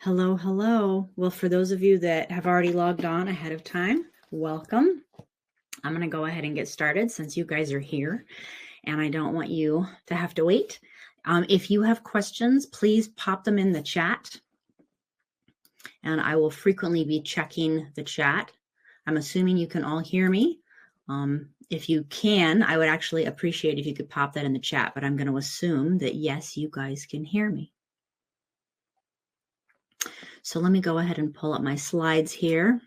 Hello, hello. Well, for those of you that have already logged on ahead of time, welcome. I'm going to go ahead and get started since you guys are here and I don't want you to have to wait. If you have questions, please pop them in the chat and I will frequently be checking the chat. I'm assuming you can all hear me. If you can, I would actually appreciate if you could pop that in the chat, but I'm going to assume that yes, you guys can hear me. So let me go ahead and pull up my slides here.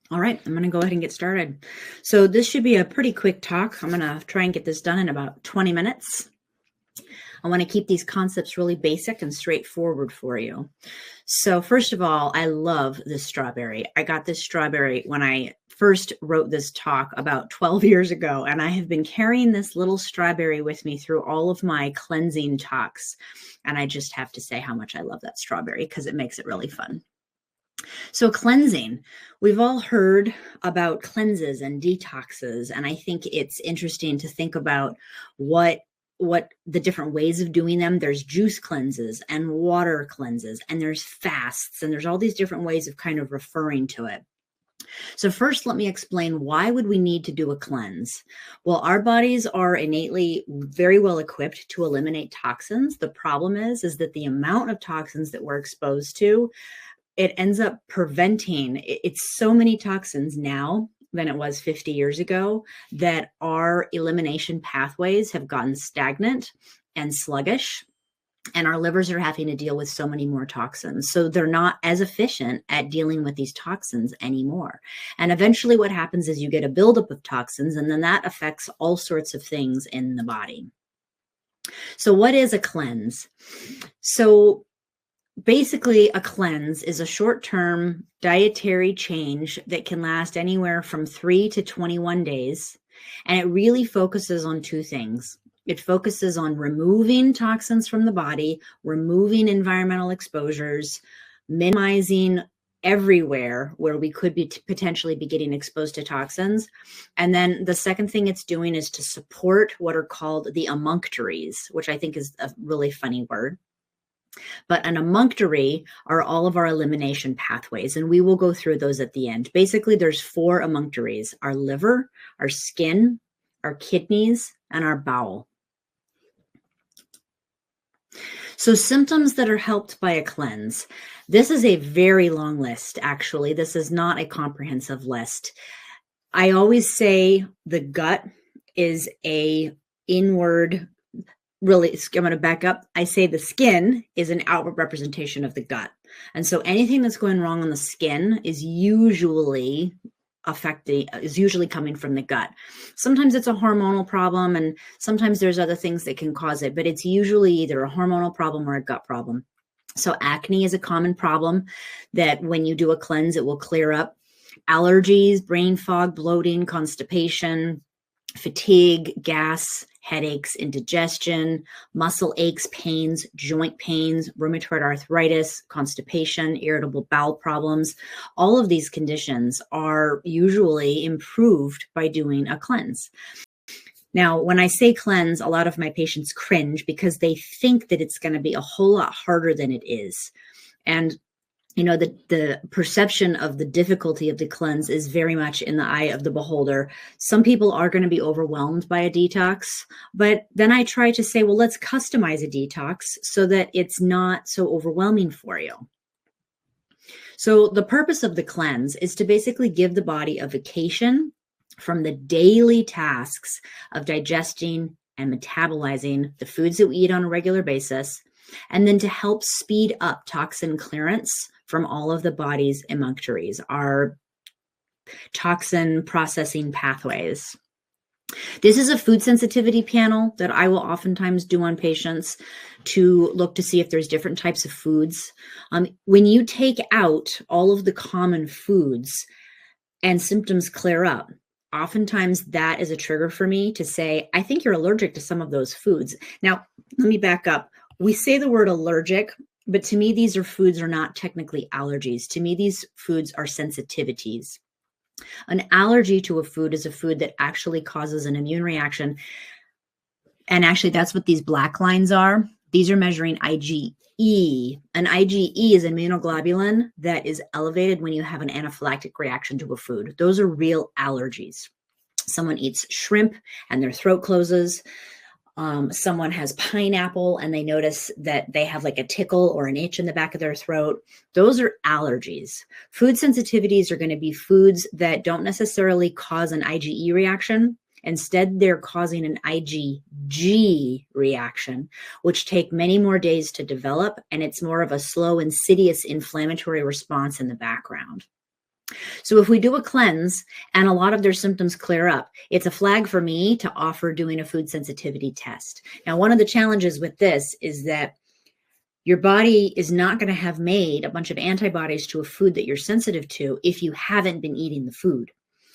All right, I'm going to go ahead and get started. So this should be a pretty quick talk. I'm going to try and get this done in about 20 minutes. I want to keep these concepts really basic and straightforward for you. So first of all, I love this strawberry. I got this strawberry when I first wrote this talk about 12 years ago, and I have been carrying this little strawberry with me through all of my cleansing talks. And I just have to say how much I love that strawberry because it makes it really fun. So cleansing, we've all heard about cleanses and detoxes, and I think it's interesting to think about what the different ways of doing them. There's juice cleanses and water cleanses, and there's fasts, and there's all these different ways of kind of referring to it. So first, let me explain why would we need to do a cleanse? Well, our bodies are innately very well equipped to eliminate toxins. The problem is that the amount of toxins that we're exposed to, it ends up preventing, it's so many toxins now than it was 50 years ago that our elimination pathways have gotten stagnant and sluggish. And our livers are having to deal with so many more toxins. So they're not as efficient at dealing with these toxins anymore. And eventually what happens is you get a buildup of toxins, and then that affects all sorts of things in the body. So what is a cleanse? So basically, a cleanse is a short-term dietary change that can last anywhere from 3 to 21 days. And it really focuses on two things. It focuses on removing toxins from the body, removing environmental exposures, minimizing everywhere where we could be potentially be getting exposed to toxins. And then the second thing it's doing is to support what are called the emunctories, which I think is a really funny word. But an emunctory are all of our elimination pathways, and we will go through those at the end. Basically, there's 4 emunctories: our liver, our skin, our kidneys, and our bowel. So symptoms that are helped by a cleanse. This is a very long list, actually. This is not a comprehensive list. I always say the gut is a inward, really, I'm going to back up. I say the skin is an outward representation of the gut. And so anything that's going wrong on the skin is usually coming from the gut. Sometimes it's a hormonal problem, and sometimes there's other things that can cause it, but it's usually either a hormonal problem or a gut problem. So acne is a common problem that when you do a cleanse, it will clear up. Allergies, brain fog, bloating, constipation, fatigue, gas, headaches, indigestion, muscle aches, pains, joint pains, rheumatoid arthritis, constipation, irritable bowel problems. All of these conditions are usually improved by doing a cleanse. Now, when I say cleanse, a lot of my patients cringe because they think that it's going to be a whole lot harder than it is. And you know, the perception of the difficulty of the cleanse is very much in the eye of the beholder. Some people are going to be overwhelmed by a detox, but then I try to say, well, let's customize a detox so that it's not so overwhelming for you. So the purpose of the cleanse is to basically give the body a vacation from the daily tasks of digesting and metabolizing the foods that we eat on a regular basis, and then to help speed up toxin clearance from all of the body's emunctories, our toxin processing pathways. This is a food sensitivity panel that I will oftentimes do on patients to look to see if there's different types of foods. When you take out all of the common foods and symptoms clear up, oftentimes that is a trigger for me to say, I think you're allergic to some of those foods. Now, let me back up. We say the word allergic, but to me, these foods are not technically allergies. To me, these foods are sensitivities. An allergy to a food is a food that actually causes an immune reaction. And actually, that's what these black lines are. These are measuring An IgE is immunoglobulin that is elevated when you have an anaphylactic reaction to a food. Those are real allergies. Someone eats shrimp and their throat closes. Someone has pineapple and they notice that they have like a tickle or an itch in the back of their throat. Those are allergies. Food sensitivities are going to be foods that don't necessarily cause an IgE reaction. Instead, they're causing an IgG reaction, which take many more days to develop, and it's more of a slow, insidious inflammatory response in the background. So if we do a cleanse and a lot of their symptoms clear up, it's a flag for me to offer doing a food sensitivity test. Now, one of the challenges with this is that your body is not going to have made a bunch of antibodies to a food that you're sensitive to if you haven't been eating the food.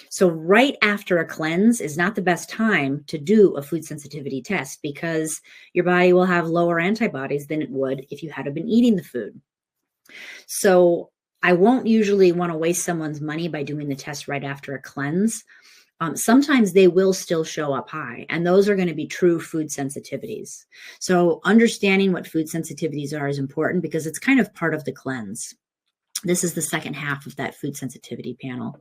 So right after a cleanse is not the best time to do a food sensitivity test because your body will have lower antibodies than it would if you had been eating the food. So I won't usually want to waste someone's money by doing the test right after a cleanse. Sometimes they will still show up high, and those are going to be true food sensitivities. So understanding what food sensitivities are is important because it's kind of part of the cleanse. This is the second half of that food sensitivity panel.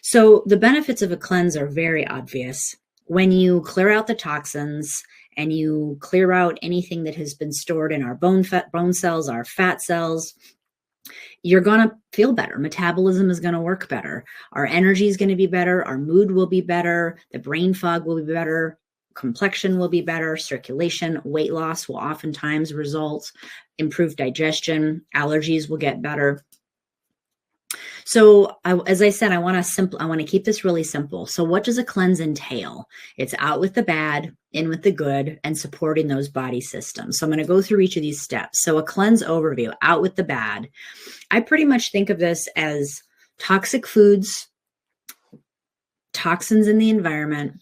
So the benefits of a cleanse are very obvious. When you clear out the toxins and you clear out anything that has been stored in our bone cells, our fat cells, you're going to feel better. Metabolism is going to work better. Our energy is going to be better. Our mood will be better. The brain fog will be better. Complexion will be better. Circulation, weight loss will oftentimes result. Improved digestion, allergies will get better. So as I said, I want to keep this really simple. So what does a cleanse entail? It's out with the bad, in with the good, and supporting those body systems. So I'm going to go through each of these steps. So a cleanse overview, out with the bad. I pretty much think of this as toxic foods, toxins in the environment,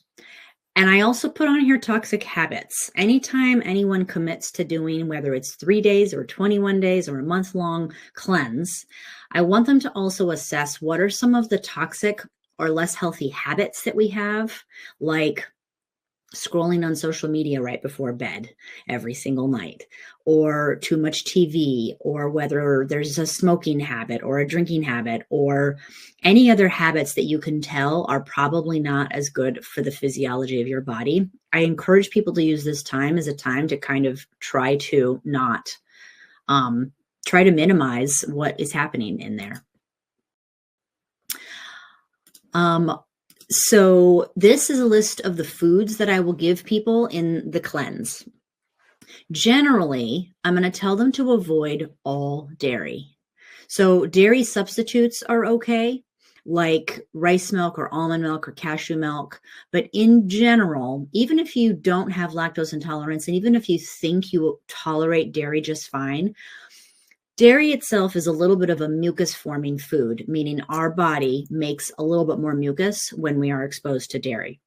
and I also put on here toxic habits. Anytime anyone commits to doing, whether it's 3 days or 21 days or a month-long cleanse, I want them to also assess what are some of the toxic or less healthy habits that we have, like scrolling on social media right before bed every single night, or too much TV, or whether there's a smoking habit or a drinking habit, or any other habits that you can tell are probably not as good for the physiology of your body. I encourage people to use this time as a time to kind of try to minimize what is happening in there. So this is a list of the foods that I will give people in the cleanse. Generally, I'm going to tell them to avoid all dairy. So dairy substitutes are okay, like rice milk or almond milk or cashew milk. But in general, even if you don't have lactose intolerance, and even if you think you will tolerate dairy just fine, dairy itself is a little bit of a mucus-forming food, meaning our body makes a little bit more mucus when we are exposed to dairy.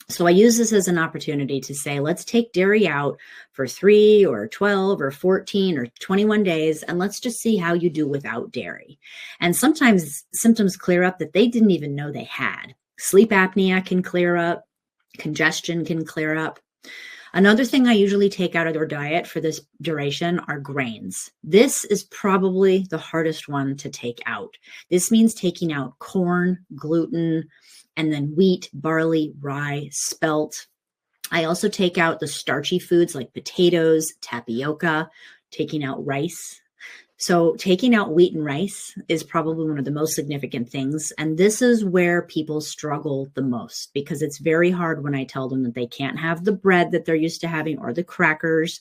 So I use this as an opportunity to say, let's take dairy out for 3 or 12 or 14 or 21 days, and let's just see how you do without dairy. And sometimes symptoms clear up that they didn't even know they had. Sleep apnea can clear up. Congestion can clear up. Another thing I usually take out of their diet for this duration are grains. This is probably the hardest one to take out. This means taking out corn, gluten, and then wheat, barley, rye, spelt. I also take out the starchy foods like potatoes, tapioca, taking out rice. So taking out wheat and rice is probably one of the most significant things. And this is where people struggle the most because it's very hard when I tell them that they can't have the bread that they're used to having or the crackers.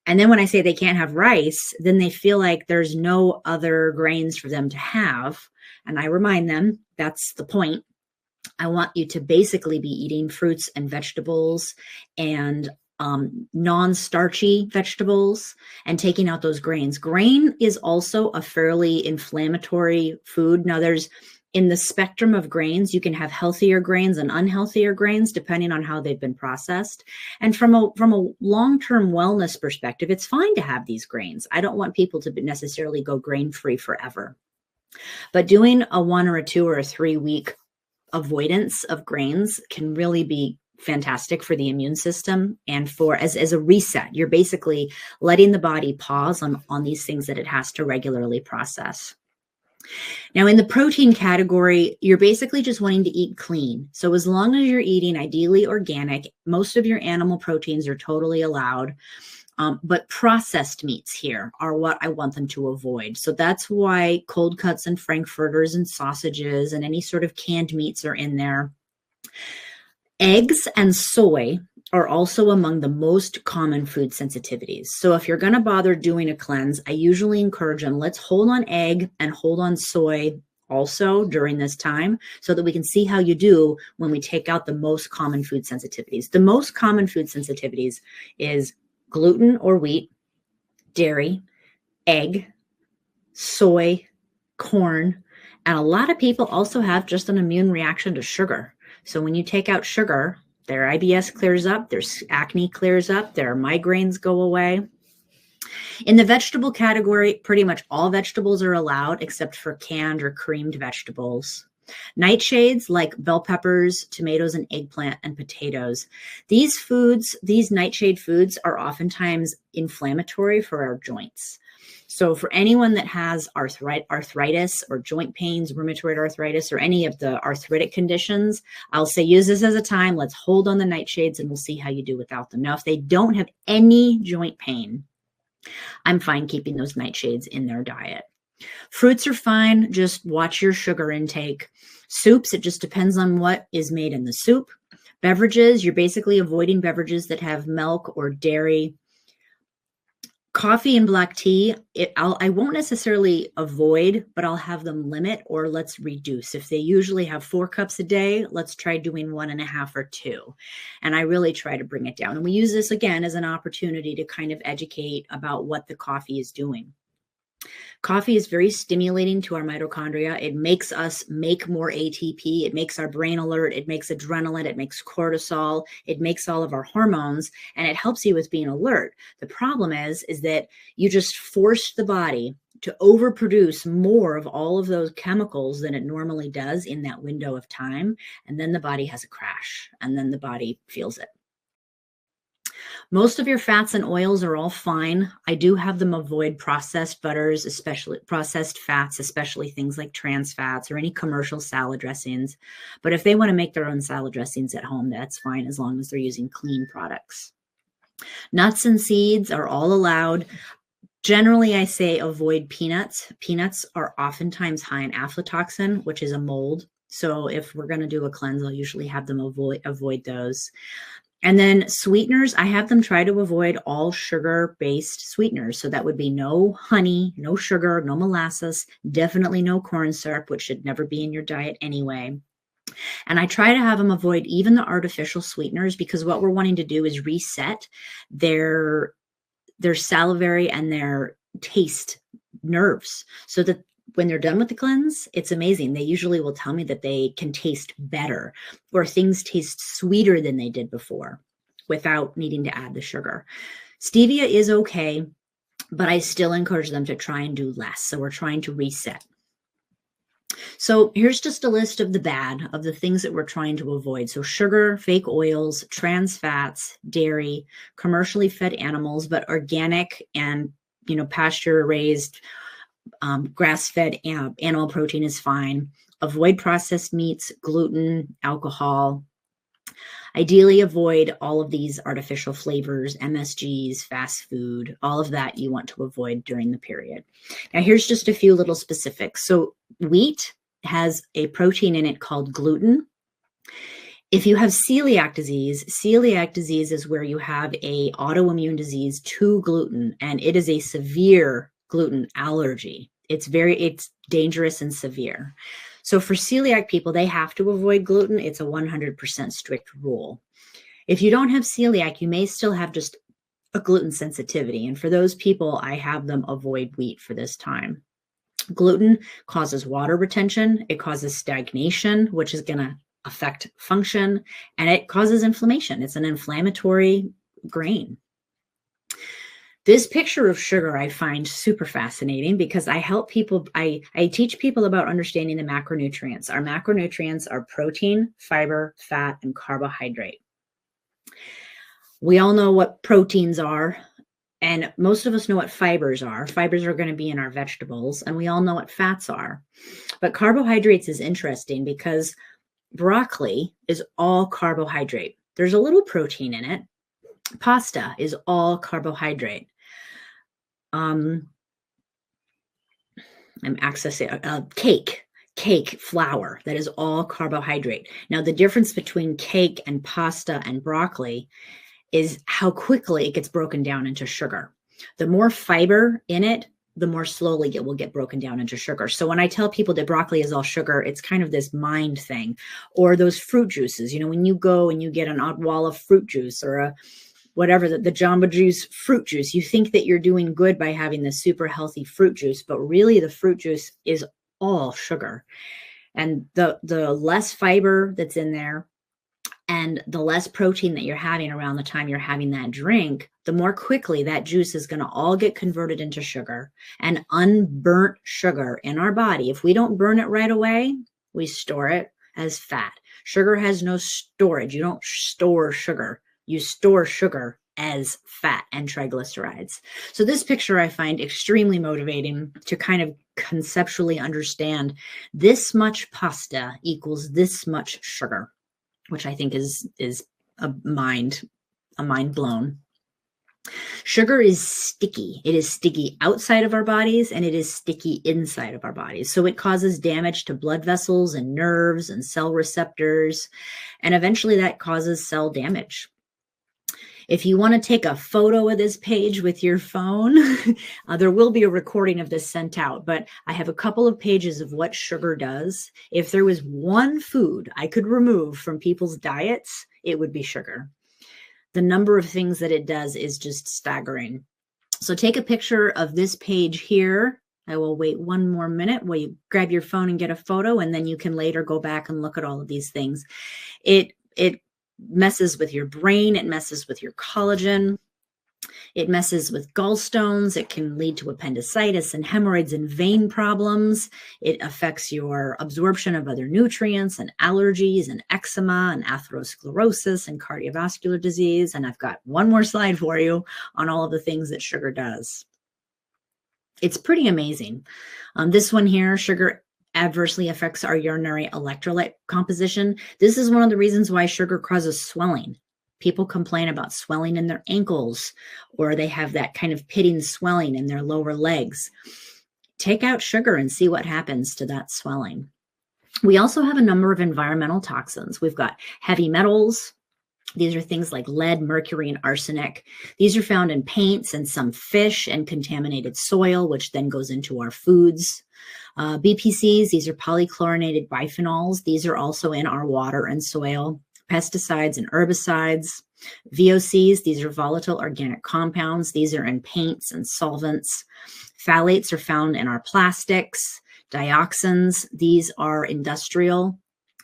And then when I say they can't have rice, then they feel like there's no other grains for them to have. And I remind them that's the point. I want you to basically be eating fruits and vegetables and non-starchy vegetables and taking out those grains. Grain is also a fairly inflammatory food. Now in the spectrum of grains, you can have healthier grains and unhealthier grains depending on how they've been processed. And from a long-term wellness perspective, it's fine to have these grains. I don't want people to necessarily go grain-free forever. But doing a 1 or a 2 or a 3 week avoidance of grains can really be fantastic for the immune system and for as a reset. You're basically letting the body pause on these things that it has to regularly process. Now, in the protein category, you're basically just wanting to eat clean. So as long as you're eating ideally organic, most of your animal proteins are totally allowed. But processed meats here are what I want them to avoid. So that's why cold cuts and frankfurters and sausages and any sort of canned meats are in there. Eggs and soy are also among the most common food sensitivities. So if you're going to bother doing a cleanse, I usually encourage them, let's hold on egg and hold on soy also during this time so that we can see how you do when we take out the most common food sensitivities. The most common food sensitivities is gluten or wheat, dairy, egg, soy, corn, and a lot of people also have just an immune reaction to sugar. So when you take out sugar, their IBS clears up, their acne clears up, their migraines go away. In the vegetable category, pretty much all vegetables are allowed except for canned or creamed vegetables. Nightshades like bell peppers, tomatoes, and eggplant and potatoes. These foods, these nightshade foods are oftentimes inflammatory for our joints. So for anyone that has arthritis or joint pains, rheumatoid arthritis, or any of the arthritic conditions, I'll say use this as a time. Let's hold on the nightshades and we'll see how you do without them. Now, if they don't have any joint pain, I'm fine keeping those nightshades in their diet. Fruits are fine. Just watch your sugar intake. Soups, it just depends on what is made in the soup. Beverages, you're basically avoiding beverages that have milk or dairy. Coffee and black tea, I won't necessarily avoid, but I'll have them limit or let's reduce. If they usually have 4 cups a day, let's try doing 1.5 or 2. And I really try to bring it down. And we use this again as an opportunity to kind of educate about what the coffee is doing. Coffee is very stimulating to our mitochondria. It makes us make more ATP. It makes our brain alert. It makes adrenaline. It makes cortisol. It makes all of our hormones, and it helps you with being alert. The problem is that you just forced the body to overproduce more of all of those chemicals than it normally does in that window of time. And then the body has a crash, and then the body feels it. Most of your fats and oils are all fine. I do have them avoid processed butters, especially processed fats, especially things like trans fats or any commercial salad dressings. But if they want to make their own salad dressings at home, that's fine as long as they're using clean products. Nuts and seeds are all allowed. Generally, I say avoid peanuts. Peanuts are oftentimes high in aflatoxin, which is a mold. So if we're going to do a cleanse, I'll usually have them avoid those. And then sweeteners, I have them try to avoid all sugar-based sweeteners. So that would be no honey, no sugar, no molasses, definitely no corn syrup, which should never be in your diet anyway. And I try to have them avoid even the artificial sweeteners because what we're wanting to do is reset their salivary and their taste nerves so that when they're done with the cleanse, it's amazing. They usually will tell me that they can taste better or things taste sweeter than they did before without needing to add the sugar. Stevia is okay, but I still encourage them to try and do less. So we're trying to reset. So here's just a list of the bad, of the things that we're trying to avoid. So sugar, fake oils, trans fats, dairy, commercially fed animals, but organic and, pasture raised, grass-fed animal protein is fine. Avoid processed meats, gluten, alcohol. Ideally avoid all of these artificial flavors, MSGs, fast food, all of that you want to avoid during the period. Now here's just a few little specifics. So wheat has a protein in it called gluten. If you have celiac disease is where you have a autoimmune disease to gluten, and it is a severe gluten allergy. It's dangerous and severe. So for celiac people, they have to avoid gluten. It's a 100% strict rule. If you don't have celiac, you may still have just a gluten sensitivity. And for those people, I have them avoid wheat for this time. Gluten causes water retention. It causes stagnation, which is going to affect function, and it causes inflammation. It's an inflammatory grain. This picture of sugar I find super fascinating because I help people, I teach people about understanding the macronutrients. Our macronutrients are protein, fiber, fat, and carbohydrate. We all know what proteins are, and most of us know what fibers are. Fibers are going to be in our vegetables, and we all know what fats are. But carbohydrates is interesting because broccoli is all carbohydrate. There's a little protein in it. Pasta is all carbohydrate. I'm accessing cake flour, that is all carbohydrate. Now, the difference between cake and pasta and broccoli is how quickly it gets broken down into sugar. The more fiber in it, the more slowly it will get broken down into sugar. So when I tell people that broccoli is all sugar, it's kind of this mind thing. Or those fruit juices, when you go and you get an Odwalla fruit juice or a whatever, the Jamba Juice fruit juice, you think that you're doing good by having the super healthy fruit juice, but really the fruit juice is all sugar. And the less fiber that's in there and the less protein that you're having around the time you're having that drink, the more quickly that juice is going to all get converted into sugar. And unburnt sugar in our body, if we don't burn it right away, we store it as fat. Sugar has no storage. You don't store sugar. You store sugar as fat and triglycerides. So this picture I find extremely motivating to kind of conceptually understand this much pasta equals this much sugar, which I think is a mind blown. Sugar is sticky. It is sticky outside of our bodies and it is sticky inside of our bodies. So it causes damage to blood vessels and nerves and cell receptors, and eventually that causes cell damage. If you want to take a photo of this page with your phone, there will be a recording of this sent out, but I have a couple of pages of what sugar does. If there was one food I could remove from people's diets, it would be sugar. The number of things that it does is just staggering. So take a picture of this page here. I will wait one more minute while you grab your phone and get a photo, and then you can later go back and look at all of these things. It messes with your brain. It messes with your collagen. It messes with gallstones. It can lead to appendicitis and hemorrhoids and vein problems. It affects your absorption of other nutrients and allergies and eczema and atherosclerosis and cardiovascular disease. And I've got one more slide for you on all of the things that sugar does. It's pretty amazing. This one here, sugar adversely affects our urinary electrolyte composition. This is one of the reasons why sugar causes swelling. People complain about swelling in their ankles, or they have that kind of pitting swelling in their lower legs. Take out sugar and see what happens to that swelling. We also have a number of environmental toxins. We've got heavy metals. These are things like lead, mercury, and arsenic. These are found in paints and some fish and contaminated soil, which then goes into our foods. BPCs, these are polychlorinated biphenyls. These are also in our water and soil. Pesticides and herbicides. VOCs, these are volatile organic compounds. These are in paints and solvents. Phthalates are found in our plastics. Dioxins, these are industrial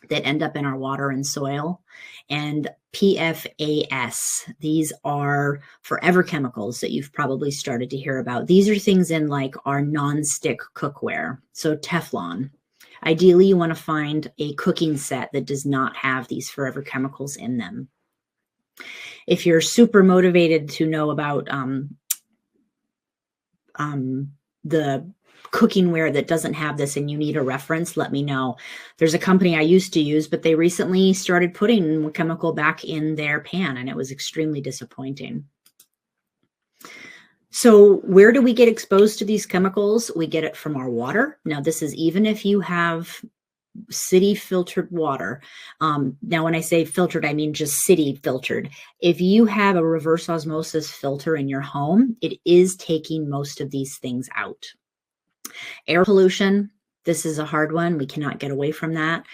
that end up in our water and soil. And PFAS, these are forever chemicals that you've probably started to hear about. These are things in like our non-stick cookware, so Teflon. Ideally, you want to find a cooking set that does not have these forever chemicals in them. If you're super motivated to know about the cookingware that doesn't have this and you need a reference, let me know. There's a company I used to use, but they recently started putting chemical back in their pan, and it was extremely disappointing. So where do we get exposed to these chemicals? We get it from our water. Now, this is even if you have city filtered water. Now, when I say filtered, I mean just city filtered. If you have a reverse osmosis filter in your home, it is taking most of these things out. Air pollution, this is a hard one. We cannot get away from that.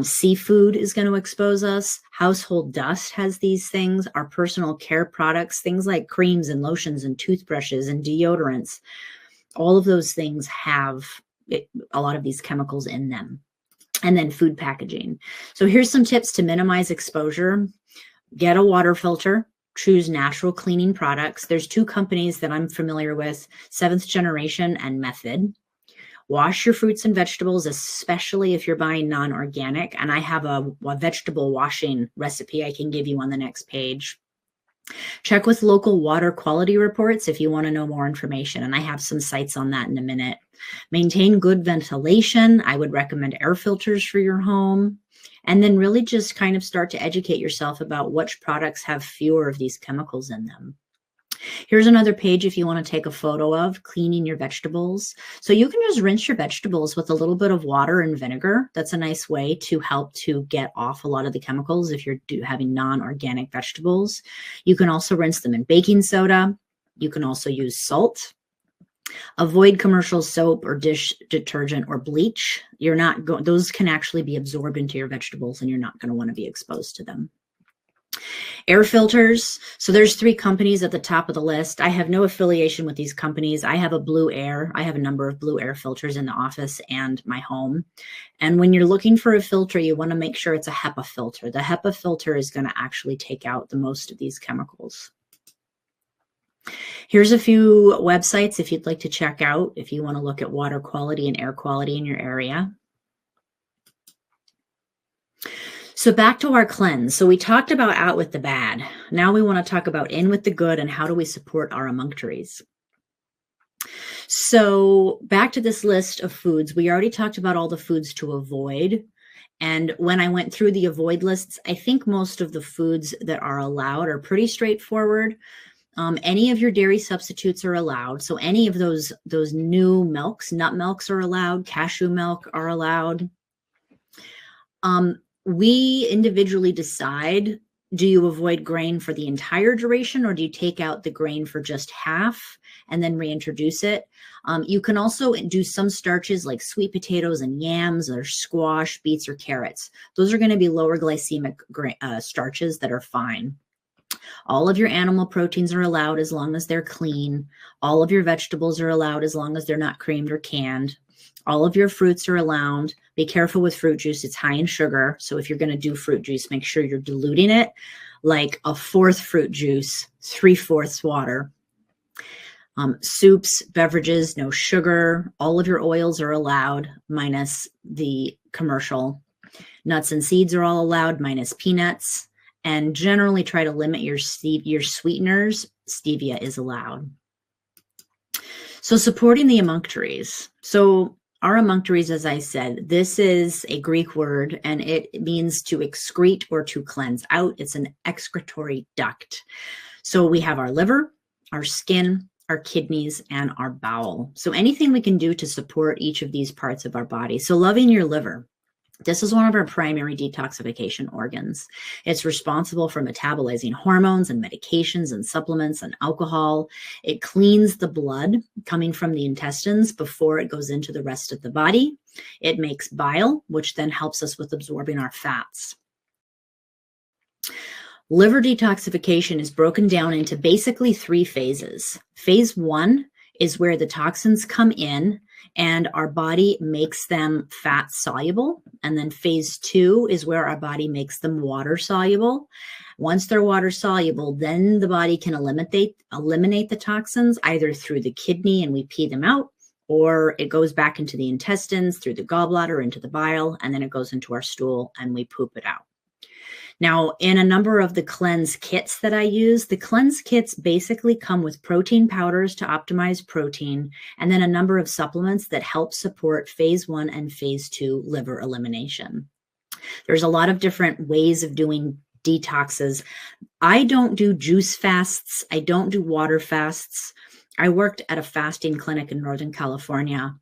Seafood is going to expose us. Household dust has these things. Our personal care products, things like creams and lotions and toothbrushes and deodorants, all of those things have a lot of these chemicals in them. And then food packaging. So here's some tips to minimize exposure. Get a water filter. Choose natural cleaning products. There's two companies that I'm familiar with, 7th Generation and Method. Wash your fruits and vegetables, especially if you're buying non-organic. And I have a vegetable washing recipe I can give you on the next page. Check with local water quality reports if you want to know more information, and I have some sites on that in a minute. Maintain good ventilation. I would recommend air filters for your home. And then really just kind of start to educate yourself about which products have fewer of these chemicals in them. Here's another page if you want to take a photo of cleaning your vegetables. So you can just rinse your vegetables with a little bit of water and vinegar. That's a nice way to help to get off a lot of the chemicals if you're having non-organic vegetables. You can also rinse them in baking soda. You can also use salt. Avoid commercial soap or dish detergent or bleach. Those can actually be absorbed into your vegetables and you're not going to want to be exposed to them. Air filters. So there's 3 companies at the top of the list. I have no affiliation with these companies. I have a Blue Air. I have a number of Blue Air filters in the office and my home. And when you're looking for a filter, you want to make sure it's a HEPA filter. The HEPA filter is going to actually take out the most of these chemicals. Here's a few websites if you'd like to check out, if you want to look at water quality and air quality in your area. So back to our cleanse. So we talked about out with the bad. Now we want to talk about in with the good and how do we support our emunctories. So back to this list of foods. We already talked about all the foods to avoid. And when I went through the avoid lists, I think most of the foods that are allowed are pretty straightforward. Any of your dairy substitutes are allowed. So any of those new milks, nut milks are allowed, cashew milk are allowed. We individually decide, do you avoid grain for the entire duration or do you take out the grain for just half and then reintroduce it? You can also do some starches like sweet potatoes and yams or squash, beets, or carrots. Those are going to be lower glycemic starches that are fine. All of your animal proteins are allowed as long as they're clean. All of your vegetables are allowed as long as they're not creamed or canned. All of your fruits are allowed. Be careful with fruit juice. It's high in sugar. So if you're going to do fruit juice, make sure you're diluting it like a 1/4 fruit juice, 3/4 water. Soups, beverages, no sugar. All of your oils are allowed minus the commercial. Nuts and seeds are all allowed minus peanuts. And generally try to limit your sweeteners. Stevia is allowed. So supporting the emunctories. So our emunctories, as I said, this is a Greek word and it means to excrete or to cleanse out. It's an excretory duct. So we have our liver, our skin, our kidneys, and our bowel. So anything we can do to support each of these parts of our body. So loving your liver. This is one of our primary detoxification organs. It's responsible for metabolizing hormones and medications and supplements and alcohol. It cleans the blood coming from the intestines before it goes into the rest of the body. It makes bile, which then helps us with absorbing our fats. Liver detoxification is broken down into basically 3 phases. Phase 1 is where the toxins come in and our body makes them fat soluble. And then phase 2 is where our body makes them water soluble. Once they're water soluble, then the body can eliminate the toxins either through the kidney and we pee them out, or it goes back into the intestines through the gallbladder into the bile, and then it goes into our stool and we poop it out. Now, in a number of the cleanse kits that I use, the cleanse kits basically come with protein powders to optimize protein, and then a number of supplements that help support phase 1 and phase 2 liver elimination. There's a lot of different ways of doing detoxes. I don't do juice fasts. I don't do water fasts. I worked at a fasting clinic in Northern California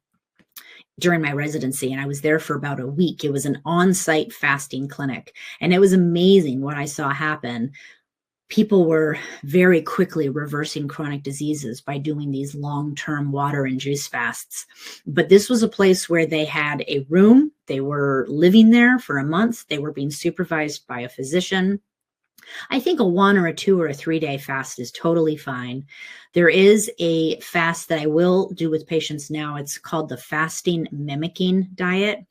during my residency, and I was there for about a week. It was an on-site fasting clinic, and it was amazing what I saw happen. People were very quickly reversing chronic diseases by doing these long-term water and juice fasts. But this was a place where they had a room. They were living there for a month. They were being supervised by a physician. I think a 1 or a 2 or a 3-day fast is totally fine. There is a fast that I will do with patients now. It's called the fasting mimicking diet.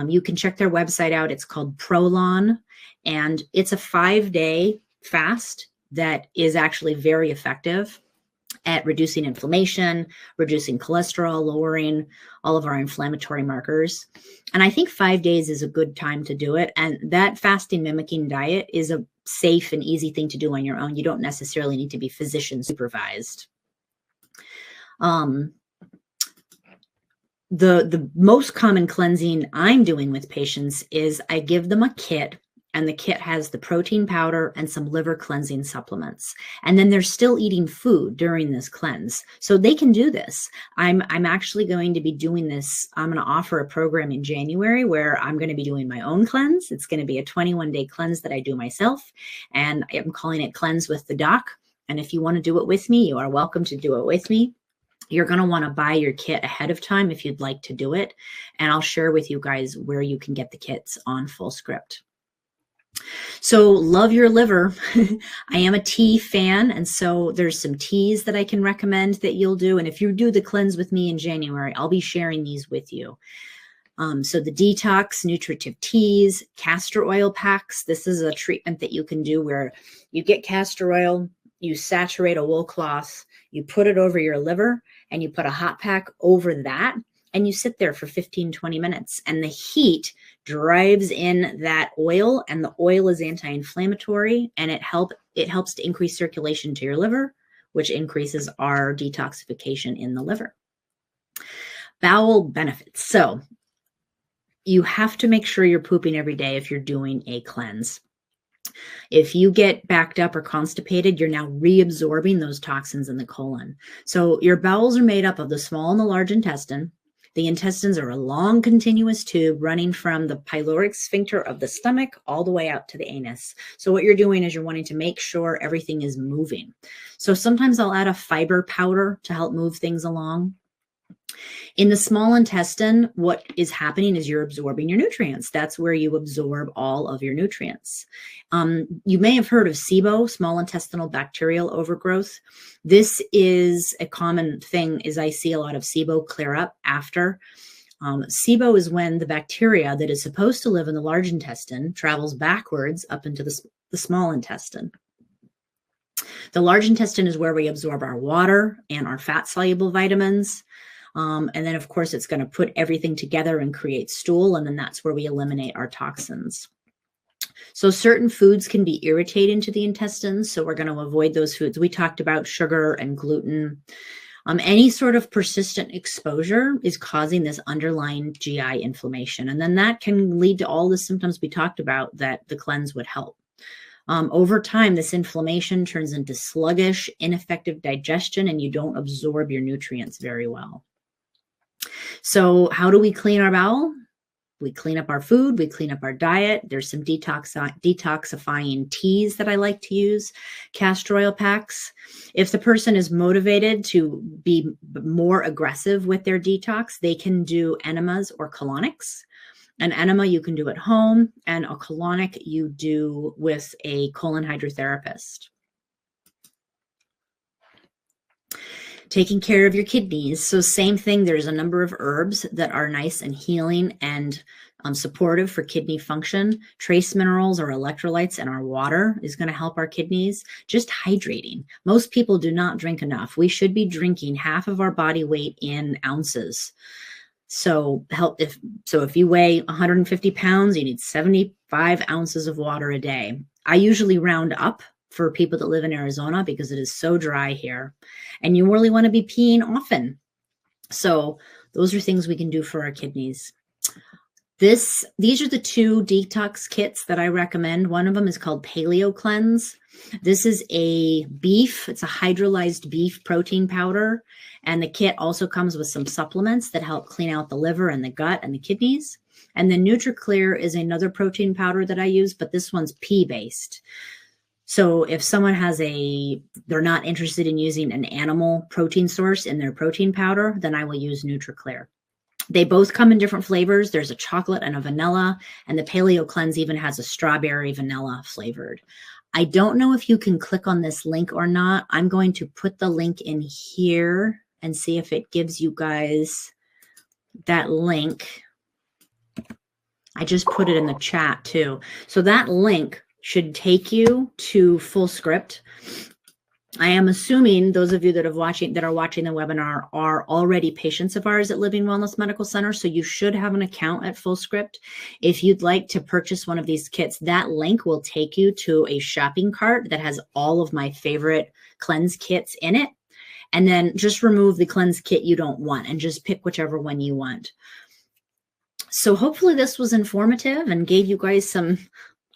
You can check their website out. It's called Prolon, and it's a 5-day fast that is actually very effective at reducing inflammation, reducing cholesterol, lowering all of our inflammatory markers. And I think 5 days is a good time to do it. And that fasting mimicking diet is a safe and easy thing to do on your own. You don't necessarily need to be physician supervised. The most common cleansing I'm doing with patients is I give them a kit, and the kit has the protein powder and some liver cleansing supplements. And then they're still eating food during this cleanse. So they can do this. I'm actually going to be doing this. I'm going to offer a program in January where I'm going to be doing my own cleanse. It's going to be a 21-day cleanse that I do myself. And I'm calling it Cleanse with the Doc. And if you want to do it with me, you are welcome to do it with me. You're going to want to buy your kit ahead of time if you'd like to do it. And I'll share with you guys where you can get the kits on Fullscript. So love your liver. I am a tea fan, and so there's some teas that I can recommend that you'll do. And if you do the cleanse with me in January, I'll be sharing these with you. So the detox, nutritive teas, castor oil packs. This is a treatment that you can do where you get castor oil, you saturate a wool cloth, you put it over your liver, and you put a hot pack over that, and you sit there for 15, 20 minutes. And the heat drives in that oil, and the oil is anti-inflammatory, and it helps to increase circulation to your liver, which increases our detoxification in the liver. Bowel benefits. So you have to make sure you're pooping every day if you're doing a cleanse. If you get backed up or constipated, you're now reabsorbing those toxins in the colon. So your bowels are made up of the small and the large intestine. The intestines are a long continuous tube running from the pyloric sphincter of the stomach all the way out to the anus. So what you're doing is you're wanting to make sure everything is moving. So sometimes I'll add a fiber powder to help move things along. In the small intestine, what is happening is you're absorbing your nutrients. That's where you absorb all of your nutrients. You may have heard of SIBO, small intestinal bacterial overgrowth. This is a common thing, is I see a lot of SIBO clear up after. SIBO is when the bacteria that is supposed to live in the large intestine travels backwards up into the small intestine. The large intestine is where we absorb our water and our fat-soluble vitamins. And then, of course, it's going to put everything together and create stool. And then that's where we eliminate our toxins. So certain foods can be irritating to the intestines. So we're going to avoid those foods. We talked about sugar and gluten. Any sort of persistent exposure is causing this underlying GI inflammation. And then that can lead to all the symptoms we talked about that the cleanse would help. Over time, this inflammation turns into sluggish, ineffective digestion, and you don't absorb your nutrients very well. So how do we clean our bowel? We clean up our food, we clean up our diet. There's some detoxifying teas that I like to use, castor oil packs. If the person is motivated to be more aggressive with their detox, they can do enemas or colonics. An enema you can do at home, and a colonic you do with a colon hydrotherapist. Taking care of your kidneys. So same thing, there's a number of herbs that are nice and healing and supportive for kidney function. Trace minerals or electrolytes in our water is going to help our kidneys. Just hydrating. Most people do not drink enough. We should be drinking half of our body weight in ounces. So if you weigh 150 pounds, you need 75 ounces of water a day. I usually round up for people that live in Arizona because it is so dry here, and you really want to be peeing often. So those are things we can do for our kidneys. These are the two detox kits that I recommend. One of them is called Paleo Cleanse. This is it's a hydrolyzed beef protein powder. And the kit also comes with some supplements that help clean out the liver and the gut and the kidneys. And the NutriClear is another protein powder that I use, but this one's pea-based. So if someone they're not interested in using an animal protein source in their protein powder, then I will use NutriClear. They both come in different flavors. There's a chocolate and a vanilla, and the Paleo Cleanse even has a strawberry vanilla flavored. I don't know if you can click on this link or not. I'm going to put the link in here and see if it gives you guys that link. I just put it in the chat too. So that link should take you to Fullscript. I am assuming those of you that are watching the webinar are already patients of ours at Living Wellness Medical Center. So you should have an account at FullScript. If you'd like to purchase one of these kits, that link will take you to a shopping cart that has all of my favorite cleanse kits in it. And then just remove the cleanse kit you don't want and just pick whichever one you want. So hopefully this was informative and gave you guys some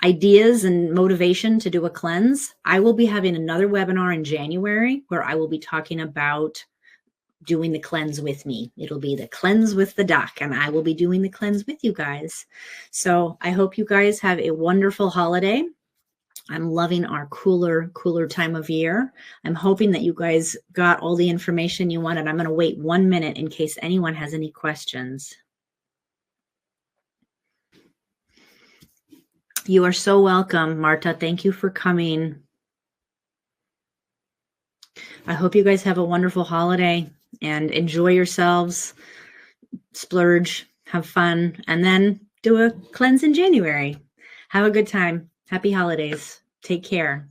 ideas and motivation to do a cleanse. I will be having another webinar in January where I will be talking about doing the cleanse with me. It'll be the cleanse with the doc, and I will be doing the cleanse with you guys. So I hope you guys have a wonderful holiday. I'm loving our cooler time of year. I'm hoping that you guys got all the information you wanted. I'm going to wait 1 minute in case anyone has any questions. You are so welcome, Marta. Thank you for coming. I hope you guys have a wonderful holiday and enjoy yourselves, splurge, have fun, and then do a cleanse in January. Have a good time. Happy holidays. Take care.